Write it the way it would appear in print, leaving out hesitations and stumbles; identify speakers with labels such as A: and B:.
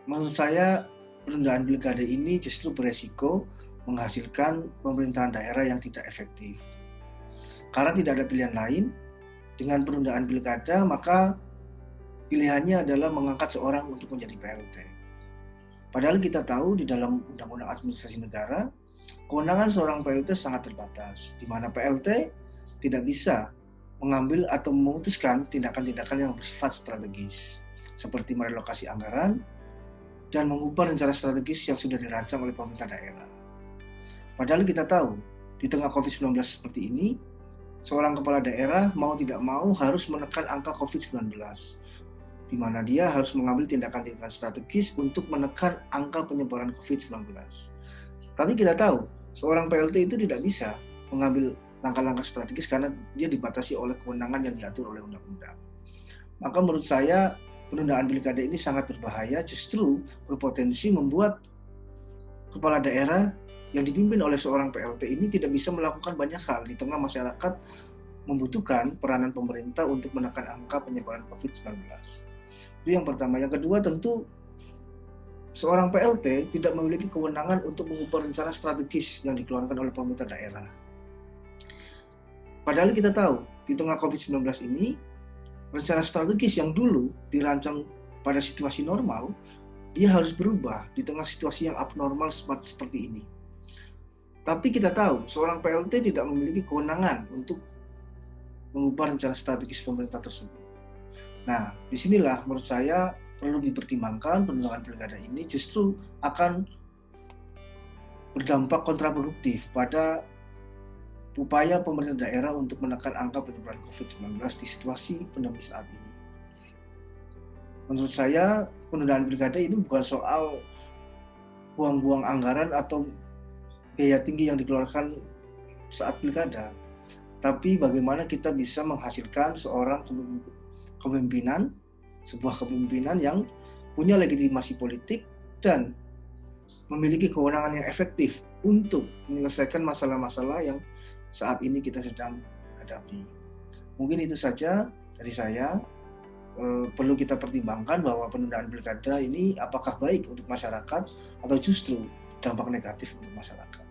A: Menurut saya, penundaan pilkada ini justru beresiko menghasilkan pemerintahan daerah yang tidak efektif. Karena tidak ada pilihan lain, dengan penundaan pilkada, maka pilihannya adalah mengangkat seorang untuk menjadi PLT. Padahal kita tahu di dalam Undang-Undang Administrasi Negara, kewenangan seorang PLT sangat terbatas, di mana PLT tidak bisa mengambil atau memutuskan tindakan-tindakan yang bersifat strategis, seperti merelokasi anggaran dan mengubah rencana strategis yang sudah dirancang oleh pemerintah daerah. Padahal kita tahu, di tengah COVID-19 seperti ini, seorang kepala daerah mau tidak mau harus menekan angka COVID-19, di mana dia harus mengambil tindakan-tindakan strategis untuk menekan angka penyebaran COVID-19. Tapi kita tahu, seorang PLT itu tidak bisa mengambil langkah-langkah strategis karena dia dibatasi oleh kewenangan yang diatur oleh undang-undang. Maka menurut saya, penundaan pilkada ini sangat berbahaya, justru berpotensi membuat kepala daerah yang dipimpin oleh seorang PLT ini tidak bisa melakukan banyak hal di tengah masyarakat membutuhkan peranan pemerintah untuk menekan angka penyebaran COVID-19. Itu yang pertama. Yang kedua, tentu seorang PLT tidak memiliki kewenangan untuk mengubah rencana strategis yang dikeluarkan oleh pemerintah daerah. Padahal kita tahu, di tengah COVID-19 ini, rencana strategis yang dulu dirancang pada situasi normal, dia harus berubah di tengah situasi yang abnormal seperti ini. Tapi kita tahu, seorang PLT tidak memiliki kewenangan untuk mengubah rencana strategis pemerintah tersebut. Nah, disinilah menurut saya perlu dipertimbangkan penundaan pilkada ini justru akan berdampak kontraproduktif pada upaya pemerintah daerah untuk menekan angka penyebaran COVID-19 di situasi pandemi saat ini. Menurut saya, penundaan pilkada itu bukan soal buang-buang anggaran atau biaya tinggi yang dikeluarkan saat pilkada, tapi bagaimana kita bisa menghasilkan seorang kepemimpinan, sebuah kepemimpinan yang punya legitimasi politik dan memiliki kewenangan yang efektif untuk menyelesaikan masalah-masalah yang saat ini kita sedang hadapi. Mungkin itu saja dari saya. Perlu kita pertimbangkan bahwa penundaan pilkada ini apakah baik untuk masyarakat atau justru dampak negatif untuk masyarakat.